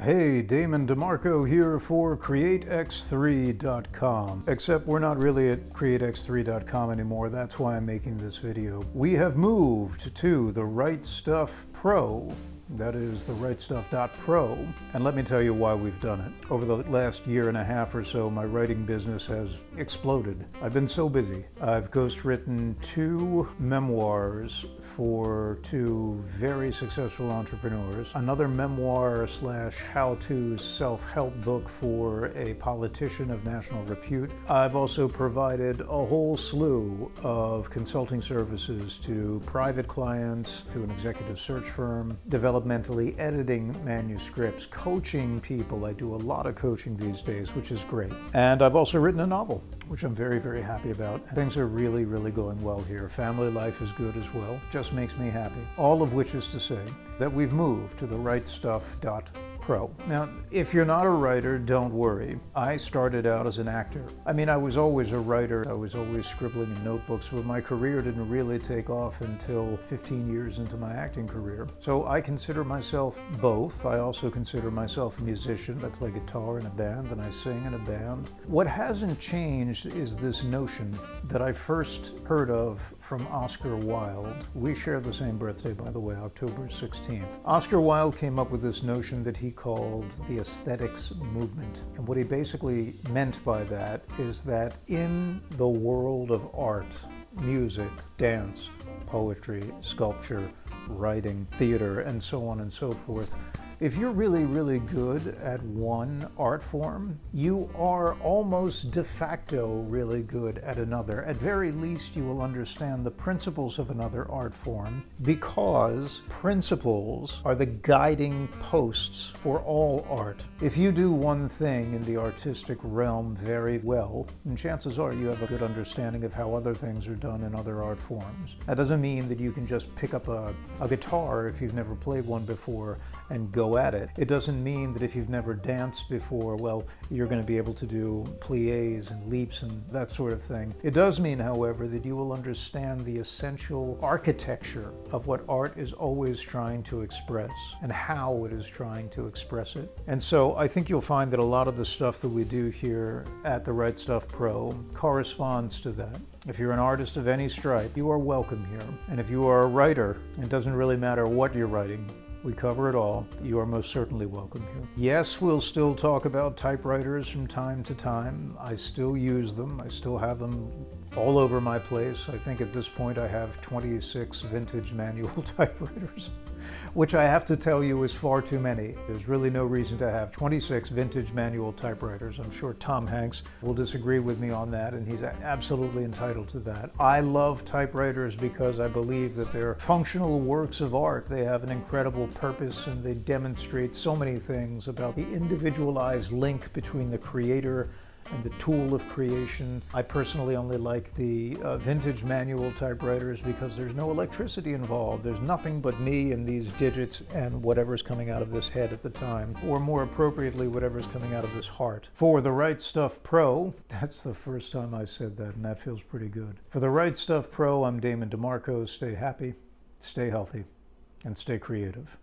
Hey, Damon DeMarco here for CreateX3.com. Except we're not really at CreateX3.com anymore. That's why I'm making this video. We have moved to TheWriteStuff.pro. That is TheWriteStuff.pro. And let me tell you why we've done it. Over the last year and a half or so, my writing business has exploded. I've been so busy. I've ghostwritten 2 memoirs for 2 very successful entrepreneurs, another memoir slash how-to self-help book for a politician of national repute. I've also provided a whole slew of consulting services to private clients, to an executive search firm, developmentally editing manuscripts, coaching people. I do a lot of coaching these days, which is great. And I've also written a novel, which I'm very, very happy about. Things are really, really going well here. Family life is good as well. Just makes me happy. All of which is to say that we've moved to TheWriteStuff.pro. Now, if you're not a writer, don't worry. I started out as an actor. I mean, I was always a writer. I was always scribbling in notebooks, but my career didn't really take off until 15 years into my acting career. So I consider myself both. I also consider myself a musician. I play guitar in a band and I sing in a band. What hasn't changed is this notion that I first heard of from Oscar Wilde. We share the same birthday, by the way, October 16th. Oscar Wilde came up with this notion that he called the aesthetics movement. And what he basically meant by that is that in the world of art, music, dance, poetry, sculpture, writing, theater, and so on and so forth, if you're really, really good at one art form, you are almost de facto really good at another. At very least, you will understand the principles of another art form, because principles are the guiding posts for all art. If you do one thing in the artistic realm very well, then chances are you have a good understanding of how other things are done in other art forms. That doesn't mean that you can just pick up a guitar if you've never played one before and go at it. It doesn't mean that if you've never danced before, well, you're going to be able to do pliés and leaps and that sort of thing. It does mean, however, that you will understand the essential architecture of what art is always trying to express and how it is trying to express it. And so I think you'll find that a lot of the stuff that we do here at The Right Stuff Pro corresponds to that. If you're an artist of any stripe, you are welcome here. And if you are a writer, it doesn't really matter what you're writing. We cover it all. You are most certainly welcome here. Yes, we'll still talk about typewriters from time to time. I still use them. I still have them all over my place. I think at this point I have 26 vintage manual typewriters, which I have to tell you is far too many. There's really no reason to have 26 vintage manual typewriters. I'm sure Tom Hanks will disagree with me on that, and he's absolutely entitled to that. I love typewriters because I believe that they're functional works of art. They have an incredible purpose, and they demonstrate so many things about the individualized link between the creator and the tool of creation. I personally only like the vintage manual typewriters because there's no electricity involved. There's nothing but me and these digits and whatever's coming out of this head at the time, or more appropriately, whatever's coming out of this heart. For The Right Stuff Pro, that's the first time I said that, and that feels pretty good. For The Right Stuff Pro, I'm Damon DeMarco. Stay happy, stay healthy, and stay creative.